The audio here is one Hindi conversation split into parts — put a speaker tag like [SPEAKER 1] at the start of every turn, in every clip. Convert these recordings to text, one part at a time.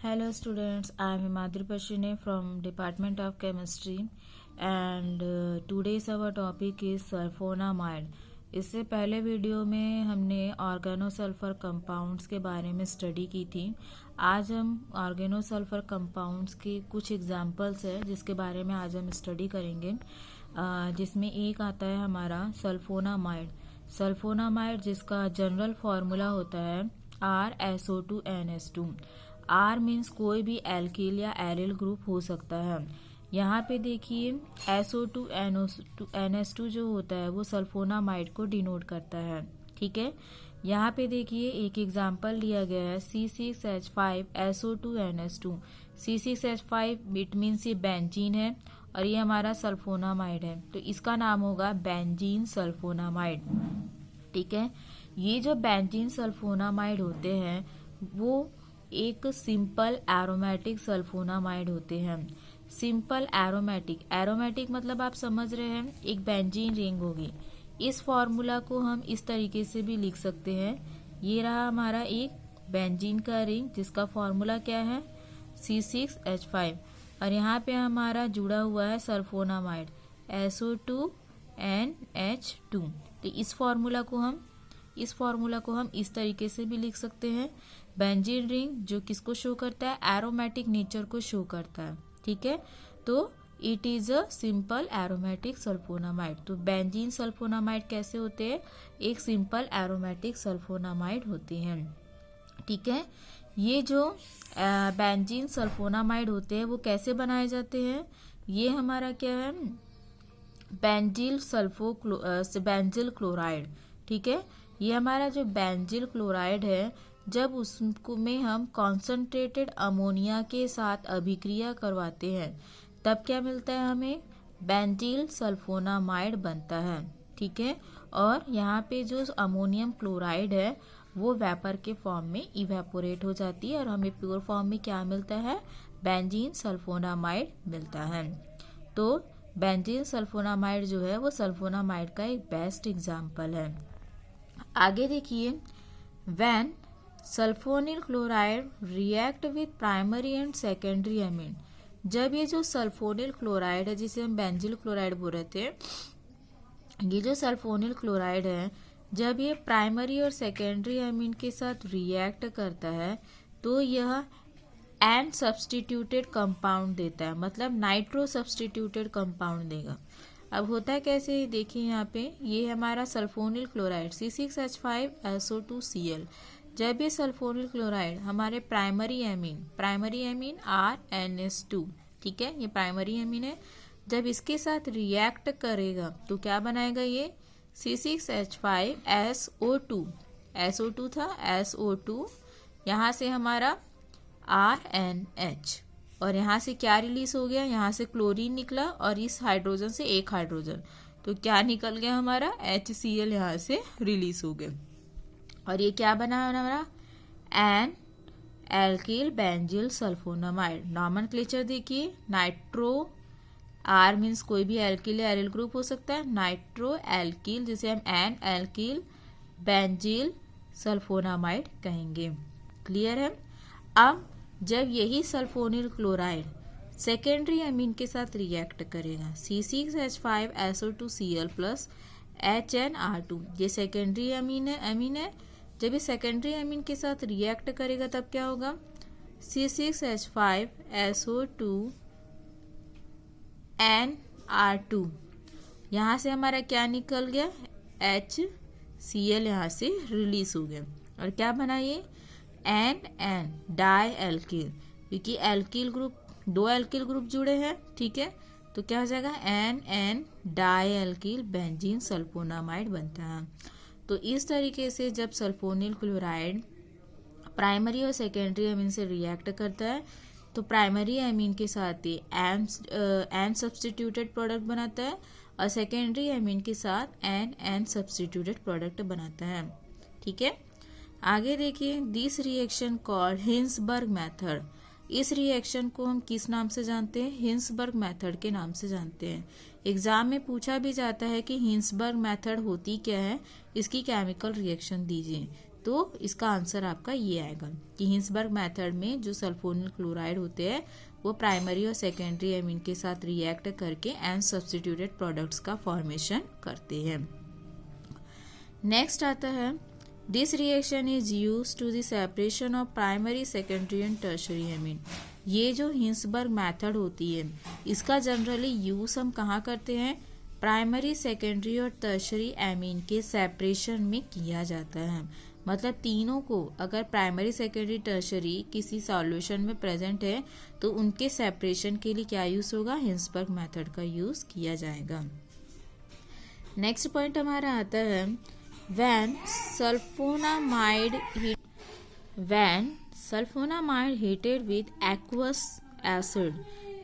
[SPEAKER 1] Hello students, I am Himadri Pashine from Department of Chemistry and today's our topic is sulfonamide। इससे पहले वीडियो में हमने ऑर्गेनोसल्फर कंपाउंड्स के बारे में स्टडी की थी। आज हम ऑर्गेनोसल्फर कंपाउंड्स के कुछ एग्जांपल्स है जिसके बारे में आज हम स्टडी करेंगे, जिसमें एक आता है हमारा सल्फोनामाइड। सल्फोनामाइड जिसका जनरल फार्मूला होता है RSO2NS2। आर मीन्स कोई भी एल्किल या एरिल ग्रुप हो सकता है। यहाँ पे देखिए SO2NS2 जो होता है वो सल्फोनामाइड को डिनोट करता है। ठीक है, यहाँ पे देखिए एक एग्जांपल लिया गया है C6H5SO2NS2। C6H5 इट मीन्स ये बेंजीन है और ये हमारा सल्फोनामाइड है, तो इसका नाम होगा बेंजीन सल्फोनामाइड। ठीक है, ये जो बेंजीन सल्फोनामाइड होते हैं वो एक सिंपल एरोमेटिक सल्फोनामाइड होते हैं। सिंपल एरोमेटिक मतलब आप समझ रहे हैं, एक बेंजीन रिंग होगी। इस फॉर्मूला को हम इस तरीके से भी लिख सकते हैं। ये रहा हमारा एक बेंजीन का रिंग जिसका फॉर्मूला क्या है C6H5 और यहाँ पे हमारा जुड़ा हुआ है सल्फोनामाइड SO2NH2। तो इस फॉर्मूला को हम इस तरीके से भी लिख सकते हैं। बेंजीन रिंग जो किसको शो करता है, एरोमेटिक नेचर को शो करता है। ठीक है, तो it is a simple aromatic sulphonamide. तो बेंजीन सल्फोनामाइड कैसे होते हैं, एक सिंपल एरोमेटिक सल्फोनामाइड होते हैं। ठीक है, ये जो बेंजीन सल्फोनामाइड होते हैं वो कैसे बनाए जाते हैं, ये हमारा क्या है बेंजिल क्लोराइड। ठीक है, ये हमारा जो बेंजिल क्लोराइड है जब उसको में हम कॉन्सेंट्रेटेड अमोनिया के साथ अभिक्रिया करवाते हैं तब क्या मिलता है, हमें बेंजील सल्फोनामाइड बनता है। ठीक है, और यहाँ पे जो अमोनियम क्लोराइड है वो वेपर के फॉर्म में इवेपोरेट हो जाती है और हमें प्योर फॉर्म में क्या मिलता है, बेंजीन सल्फोनामाइड मिलता है। तो बेंजीन सल्फोनामाइड जो है वो सल्फोनामाइड का एक बेस्ट एग्जाम्पल है। आगे देखिए, when sulphonyl chloride react with primary and secondary amine. जब ये जो सल्फोनिल क्लोराइड है जिसे हम बेंजिल क्लोराइड बोल रहे थे, ये जो सल्फोनिल क्लोराइड है जब ये प्राइमरी और सेकेंडरी एमीन के साथ रिएक्ट करता है तो यह एन सब्सटीट्यूटेड कंपाउंड देता है, मतलब नाइट्रो सब्सटीट्यूटेड कंपाउंड देगा। अब होता है कैसे, देखिए यहाँ पे ये हमारा सल्फोनिल क्लोराइड C6H5SO2Cl। जब ये सल्फोनिल क्लोराइड हमारे प्राइमरी एमीन RNS2, ठीक है, ये प्राइमरी एमीन है, जब इसके साथ रिएक्ट करेगा तो क्या बनाएगा, ये C6H5SO2 SO2 था, SO2 यहाँ से हमारा RNH और यहाँ से क्या रिलीज हो गया, यहाँ से क्लोरीन निकला और इस हाइड्रोजन से एक हाइड्रोजन, तो क्या निकल गया हमारा HCl यहाँ से रिलीज हो गया और ये क्या बना हमारा N alkyl benzyl sulphonamide. Nomenclature देखिए, नाइट्रो आर मीन्स कोई भी एल्किल या एरिल ग्रुप हो सकता है, नाइट्रो एल्किल जिसे हम एन एल्किल बेंजिल सल्फोनामाइड कहेंगे। क्लियर है। अब जब यही सल्फोनिल क्लोराइड सेकेंडरी एमीन के साथ रिएक्ट करेगा C6H5SO2Cl प्लस HNR2, ये सेकेंडरी एमीन है, जब ये सेकेंडरी एमीन के साथ रिएक्ट करेगा तब क्या होगा, C6H5SO2NR2, यहाँ से हमारा क्या निकल गया, HCl यहाँ से रिलीज हो गया और क्या बना ये एन डाई एल्किल, क्योंकि एल्किल ग्रुप दो एल्किल ग्रुप जुड़े हैं। ठीक है, तो क्या हो जाएगा N di alkyl benzene sulphonamide बनता है। तो इस तरीके से जब सल्फोनिल क्लोराइड प्राइमरी और सेकेंडरी एमीन से रिएक्ट करता है तो प्राइमरी एमीन के साथ ही एन सब्सटीट्यूटेड प्रोडक्ट बनाता है और सेकेंडरी एमीन के साथ एन सब्सटीट्यूटेड प्रोडक्ट बनाता है। ठीक है, आगे देखिए, this reaction called Hinsberg method. इस रिएक्शन को हम किस नाम से जानते हैं, हिंसबर्ग मेथड के नाम से जानते हैं। एग्जाम में पूछा भी जाता है कि हिंसबर्ग मेथड होती क्या है, इसकी केमिकल रिएक्शन दीजिए। तो इसका आंसर आपका ये आएगा कि हिंसबर्ग मेथड में जो सल्फोनिल क्लोराइड होते हैं वो प्राइमरी और सेकेंडरी एमीन के साथ रिएक्ट करके एंड सब्स्टिट्यूटेड प्रोडक्ट्स का फॉर्मेशन करते हैं। नेक्स्ट आता है this reaction is use to the separation of primary secondary and tertiary amine. ये जो हिंसबर्ग मेथड होती है इसका जनरली यूज हम कहाँ करते हैं, प्राइमरी सेकेंडरी और टर्शरी एमीन के सेपरेशन में किया जाता है। मतलब तीनों को अगर प्राइमरी सेकेंडरी टर्शरी किसी सॉल्यूशन में प्रेजेंट है तो उनके सेपरेशन के लिए क्या यूज होगा, हिंसबर्ग मेथड का यूज किया जाएगा। नेक्स्ट पॉइंट हमारा आता है when sulfonamide heated with aqueous acid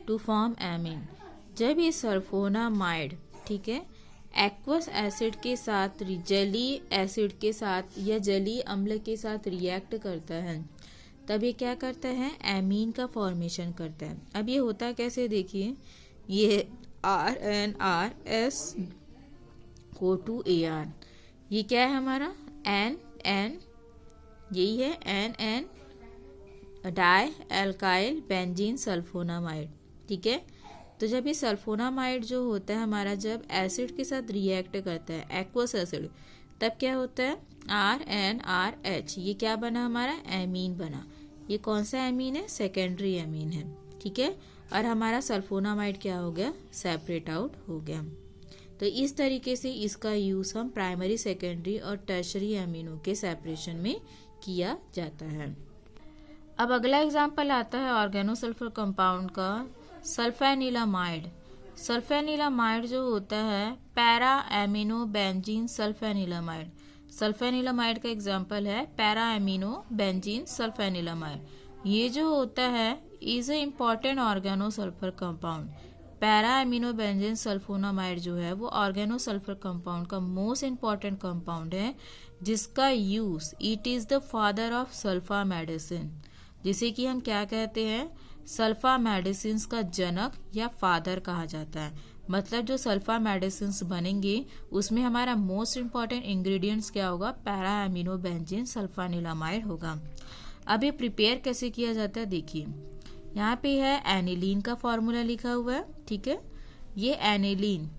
[SPEAKER 1] to form amine। जब ये सल्फोनामाइड, ठीक है, एक्वस एसिड के साथ, जली एसिड के साथ या जली अम्ल के साथ रिएक्ट करता है तब ये क्या करता है, एमीन का फॉर्मेशन करता है। अब ये होता कैसे देखिए, ये RNRS O2AR, ये क्या है हमारा N यही है NN di alkyl benzene sulphonamide, ठीक है। तो जब ये सल्फोनामाइड जो होता है हमारा जब एसिड के साथ रिएक्ट करता है एक्वस एसिड, तब क्या होता है RNRH, ये क्या बना हमारा, एमीन बना। ये कौन सा एमीन है, सेकेंडरी एमीन है, ठीक है। और हमारा सल्फोनामाइड क्या हो गया, सेपरेट आउट हो गया। तो इस तरीके से इसका यूज हम प्राइमरी सेकेंडरी और टर्शरी एमिनो के सेपरेशन में किया जाता है। अब अगला एग्जांपल आता है ऑर्गेनोसल्फर कंपाउंड का, सल्फेनिलामाइड। सल्फेनिलामाइड जो होता है पैरा एमिनो बेंजीन सल्फेनिलामाइड। सल्फेनिलामाइड का एग्जांपल है पैरा एमिनो बेंजीन सल्फेनिलामाइड। ये जो होता है is a important organosulphur compound. Para amino benzene sulphonamide जो है वो ऑर्गेनोसल्फर कंपाउंड का मोस्ट इम्पॉर्टेंट कंपाउंड है, जिसका use, it is the father of sulpha medicine, जिसे कि हम क्या कहते हैं, सल्फा मेडिसिन का जनक या फादर कहा जाता है। मतलब जो सल्फा मेडिसिन बनेंगे उसमें हमारा मोस्ट इम्पॉर्टेंट इंग्रेडिएंट्स क्या होगा, पैरा एमिनो बेंजीन सल्फेनिलामाइड होगा। अब ये प्रिपेयर कैसे किया जाता है देखिए, यहाँ पे है एनिलीन का फॉर्मूला लिखा हुआ है, ठीक है। ये एनिलीन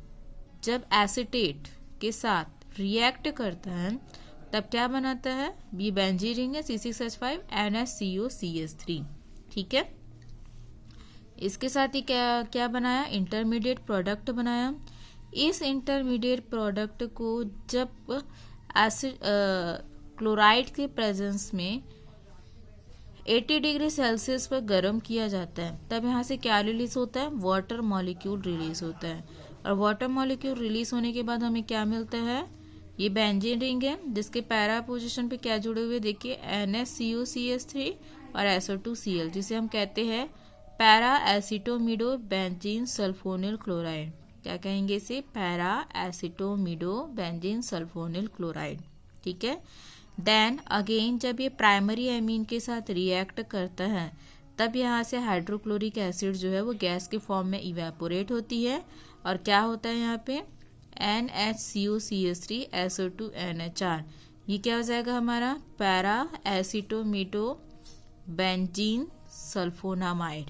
[SPEAKER 1] जब एसिटेट के साथ रिएक्ट करता है तब क्या बनाता है, ये बेंजीन रिंग है C6H5 NaCO-CH3, ठीक है। इसके साथ ही क्या बनाया, इंटरमीडिएट प्रोडक्ट बनाया। इस इंटरमीडिएट प्रोडक्ट को जब एसिड क्लोराइड के प्रेजेंस में 80 डिग्री सेल्सियस पर गर्म किया जाता है तब यहाँ से क्या रिलीज होता है, वाटर मॉलिक्यूल रिलीज होता है। और वाटर मॉलिक्यूल रिलीज होने के बाद हमें क्या मिलता है, ये बेंजीन रिंग है जिसके पैरा पोजीशन पे क्या जुड़े हुए देखिए NaCO-CH3 और SO2Cl, जिसे हम कहते हैं पैरा एसिटोमिडो बेंजीन सल्फोनिल क्लोराइड। क्या कहेंगे इसे, पैरा एसिटोमिडो बेंजीन सल्फोनिल क्लोराइड, ठीक है। देन अगेन जब ये प्राइमरी एमीन के साथ रिएक्ट करता है तब यहाँ से हाइड्रोक्लोरिक एसिड जो है वो गैस के फॉर्म में इवेपोरेट होती है और क्या होता है यहाँ पे NHCO-CH3 SO2NH4। ये क्या हो जाएगा हमारा पैरा एसिटोमिडो बेंजीन सल्फोनामाइड,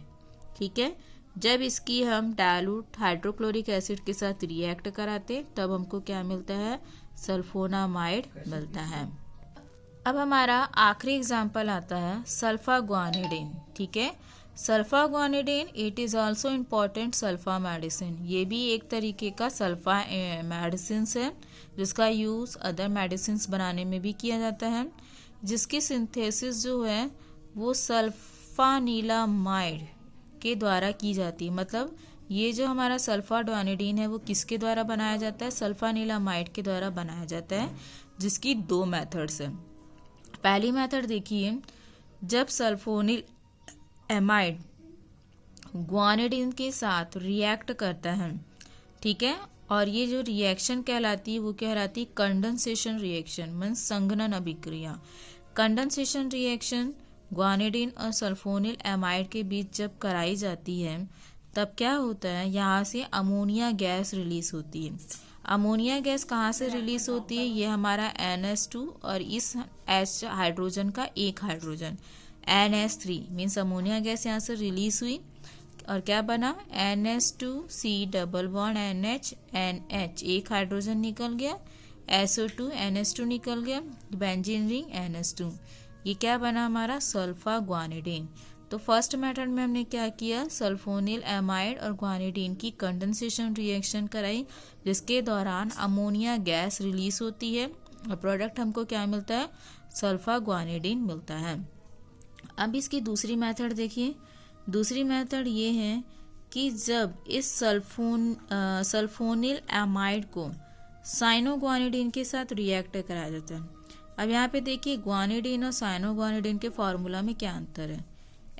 [SPEAKER 1] ठीक है। जब इसकी हम डायलूट हाइड्रोक्लोरिक एसिड के साथ रिएक्ट कराते तब हमको क्या मिलता है, सल्फोनामाइड मिलता है। अब हमारा आखिरी एग्जाम्पल आता है सल्फा ग्वानिडीन, ठीक है। Sulpha guanidine it is also important sulpha medicine. ये भी एक तरीके का सल्फा मेडिसिन है जिसका यूज़ अदर मेडिसिन बनाने में भी किया जाता है, जिसकी सिंथेसिस जो है वो सल्फानिलामाइड के द्वारा की जाती है। मतलब ये जो हमारा सल्फा ग्वानिडीन है वो किसके द्वारा बनाया जाता है, सल्फानिलामाइड के द्वारा बनाया जाता है, जिसकी दो मेथड्स हैं। पहली मेथड देखिए, जब सल्फोनिल एमाइड ग्वानिडीन के साथ रिएक्ट करता है, ठीक है, और ये जो रिएक्शन कहलाती है वो कहलाती है कंडेंसेशन रिएक्शन, मीन संघनन अभिक्रिया। कंडेंसेशन रिएक्शन ग्वानिडीन और सल्फोनिल एमाइड के बीच जब कराई जाती है तब क्या होता है, यहाँ से अमोनिया गैस रिलीज होती है। अमोनिया गैस कहाँ से रिलीज होती है, ये हमारा NH2 और इस H हाइड्रोजन का एक hydrogen NH3 means ammonia gas यहाँ से रिलीज हुई और क्या बना NH2C double bond NH NH एक हाइड्रोजन निकल गया, SO2 NH2 निकल गया, बेंजीन रिंग NH2, ये क्या बना हमारा सल्फा ग्वानिडीन। तो फर्स्ट मेथड में हमने क्या किया, सल्फोनिल एमाइड और ग्वानिडीन की कंडेंसेशन रिएक्शन कराई जिसके दौरान अमोनिया गैस रिलीज होती है और प्रोडक्ट हमको क्या मिलता है, सल्फा ग्वानिडीन मिलता है। अब इसकी दूसरी मेथड देखिए, दूसरी मेथड ये है कि जब इस सल्फोनिल एमाइड को साइनोग्वानिडीन के साथ रिएक्ट कराया जाता है। अब यहाँ पे देखिए ग्वानिडीन और साइनोग्वानिडीन के फॉर्मूला में क्या अंतर है,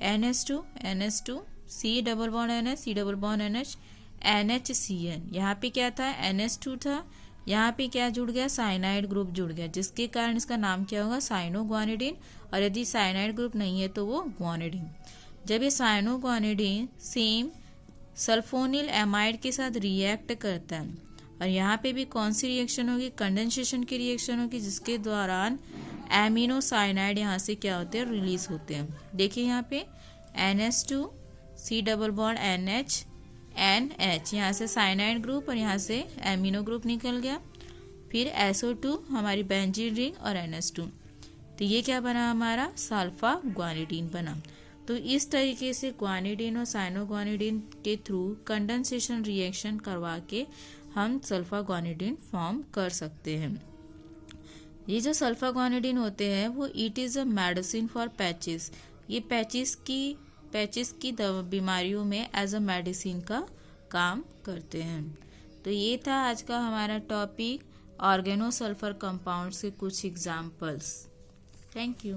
[SPEAKER 1] NH2 C double bond NH C double bond NH NHCN, यहाँ पे क्या था NH2 था, यहाँ पे क्या जुड़ गया साइनाइड ग्रुप जुड़ गया जिसके कारण इसका नाम क्या होगा साइनोग्वानिडीन, और यदि साइनाइड ग्रुप नहीं है तो वो ग्वानिडीन। जब ये साइनोग्वानिडीन सेम सल्फोनिल एमाइड के साथ रिएक्ट करता है और यहाँ पे भी कौन सी रिएक्शन होगी, कंडेंसेशन की रिएक्शन होगी जिसके दौरान एमिनो साइनाइड यहाँ से क्या होते हैं रिलीज होते हैं। देखिए यहाँ पे NH2 C double bond NH NH यहाँ से साइनाइड ग्रुप और यहाँ से एमिनो ग्रुप निकल गया, फिर SO2 हमारी बेंजीन रिंग और NH2, तो ये क्या बना हमारा सल्फा ग्वानिडीन बना। तो इस तरीके से ग्वानिडीन और साइनोग्वानिडीन के थ्रू कंडेंसेशन रिएक्शन करवा के हम सल्फा ग्वानिडीन फॉर्म कर सकते हैं। ये जो सल्फा ग्वानिडीन होते हैं वो it is a medicine for patches, ये पैचेस की बीमारियों में एज अ मेडिसिन का काम करते हैं। तो ये था आज का हमारा टॉपिक ऑर्गेनो सल्फर कंपाउंड से कुछ एग्जाम्पल्स। Thank you.